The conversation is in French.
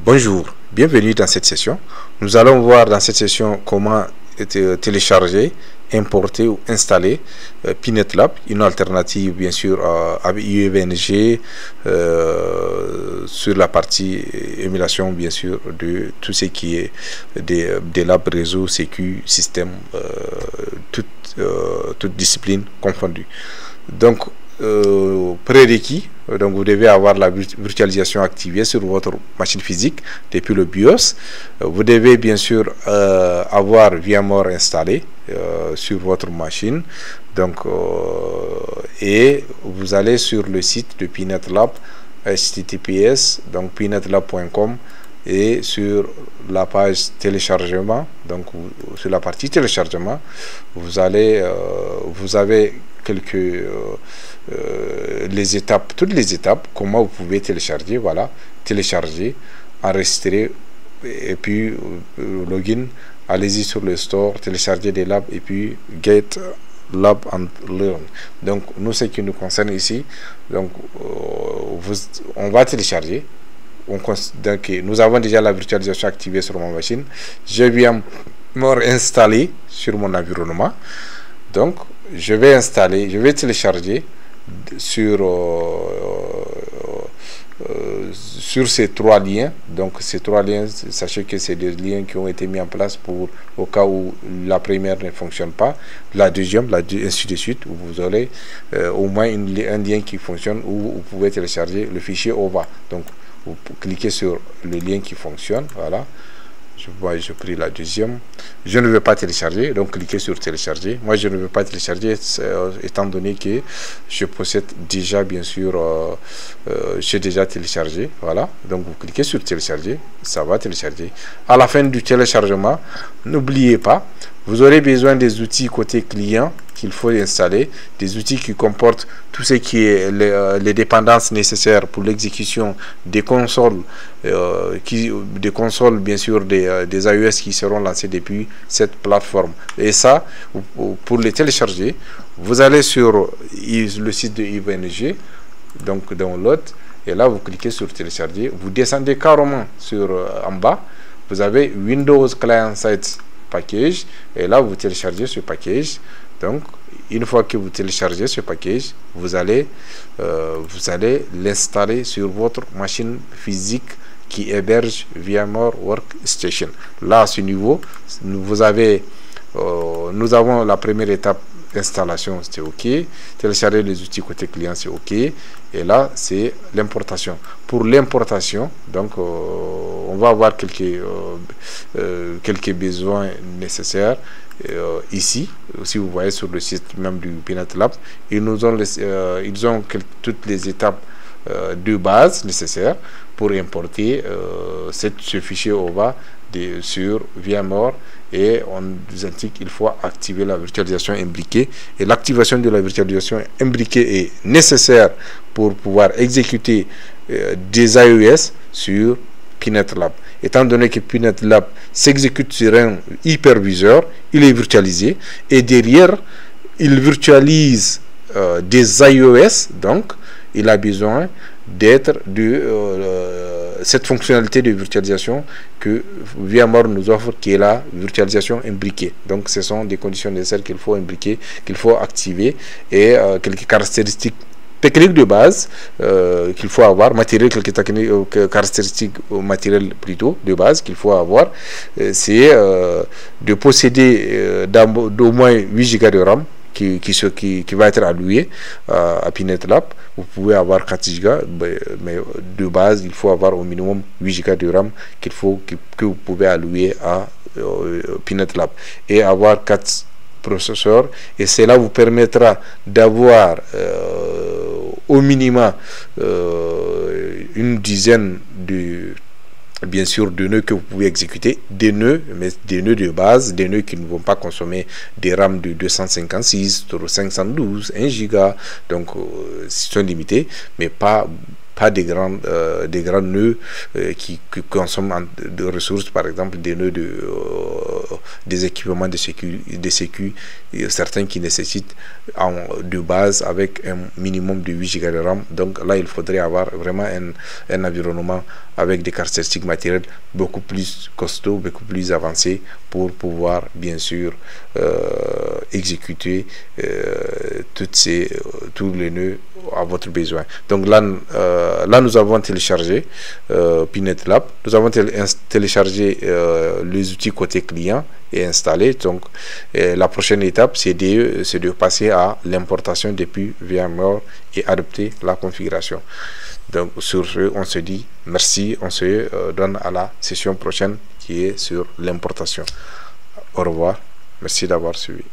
Bonjour, bienvenue dans cette session. Nous allons voir dans cette session comment télécharger, importer ou installer Pinetlab, une alternative bien sûr à UEVNG sur la partie émulation bien sûr de tout ce qui est des labs réseau, sécu, système, toute discipline confondue. Donc prérequis, donc vous devez avoir la virtualisation activée sur votre machine physique depuis le BIOS. Vous devez bien sûr avoir VMware installé sur votre machine. Donc et vous allez sur le site de Pinetlab, https donc pinetlab.com, et sur la page téléchargement, donc sur la partie téléchargement, vous avez quelques les étapes, toutes les étapes, comment vous pouvez télécharger, voilà, télécharger, enregistrer, et puis login, allez-y sur le store, télécharger des labs, et puis get lab and learn. Donc nous, ce qui nous concerne ici, donc on va télécharger. Donc nous avons déjà la virtualisation activée sur ma machine. Je viens me réinstaller sur mon environnement. Donc je vais télécharger sur ces trois liens. Donc ces trois liens, sachez que c'est des liens qui ont été mis en place pour au cas où la première ne fonctionne pas, la deuxième, ainsi de suite, où vous aurez au moins un lien qui fonctionne, où vous pouvez télécharger le fichier OVA. Donc vous cliquez sur le lien qui fonctionne, voilà. Je pris la deuxième. Je ne veux pas télécharger, donc cliquez sur télécharger. Moi je ne veux pas télécharger étant donné que je possède déjà bien sûr j'ai déjà téléchargé, voilà. Donc vous cliquez sur télécharger, ça va télécharger. À la fin du téléchargement, n'oubliez pas, vous aurez besoin des outils côté client qu'il faut installer, des outils qui comportent tout ce qui est les dépendances nécessaires pour l'exécution des consoles, bien sûr des iOS qui seront lancés depuis cette plateforme. Et ça, pour les télécharger, vous allez sur le site de UEVNG, donc download, et là vous cliquez sur télécharger, vous descendez carrément sur en bas, vous avez Windows Client Site Package, et là vous téléchargez ce package. Donc une fois que vous téléchargez ce package, vous allez l'installer sur votre machine physique qui héberge VMware Workstation. Là à ce niveau, nous avons la première étape, installation, c'est OK, télécharger les outils côté client, c'est OK, et là c'est l'importation. Pour l'importation, donc on va avoir quelques besoins nécessaires. Ici, si vous voyez sur le site même du Pinetlab, ils ont toutes les étapes de base nécessaires pour importer ce fichier OVA sur VMware, et on nous indique qu'il faut activer la virtualisation imbriquée, et l'activation de la virtualisation imbriquée est nécessaire pour pouvoir exécuter des iOS sur Pinetlab. Étant donné que Pinetlab s'exécute sur un hyperviseur, il est virtualisé, et derrière il virtualise des iOS, donc il a besoin d'être cette fonctionnalité de virtualisation que VMware nous offre, qui est la virtualisation imbriquée. Donc ce sont des conditions nécessaires qu'il faut imbriquer, qu'il faut activer, et quelques caractéristiques techniques de base qu'il faut avoir, quelques caractéristiques matérielles plutôt de base qu'il faut avoir, c'est de posséder d'au moins 8 Go de RAM qui va être alloué à Pinetlab. Vous pouvez avoir 4 Go, mais de base il faut avoir au minimum 8 Go de RAM que vous pouvez allouer à Pinetlab, et avoir 4 processeurs, et cela vous permettra d'avoir au minimum une dizaine bien sûr de nœuds que vous pouvez exécuter, des nœuds, mais des nœuds de base, des nœuds qui ne vont pas consommer des RAM de 256, 512, 1 Go, donc sont limités, mais pas pas des grands nœuds qui consomment de ressources, par exemple des nœuds des équipements de sécu, certains qui nécessitent de base avec un minimum de 8 Go de RAM. Donc là, il faudrait avoir vraiment un environnement avec des caractéristiques matérielles beaucoup plus costauds, beaucoup plus avancés pour pouvoir bien sûr exécuter tous les nœuds à votre besoin. Donc là, nous avons téléchargé PinetLab, nous avons téléchargé les outils côté client et installé. Donc la prochaine étape, c'est de passer à l'importation depuis VMware et adopter la configuration. Donc sur ce, on se dit merci, on se donne à la session prochaine qui est sur l'importation. Au revoir, merci d'avoir suivi.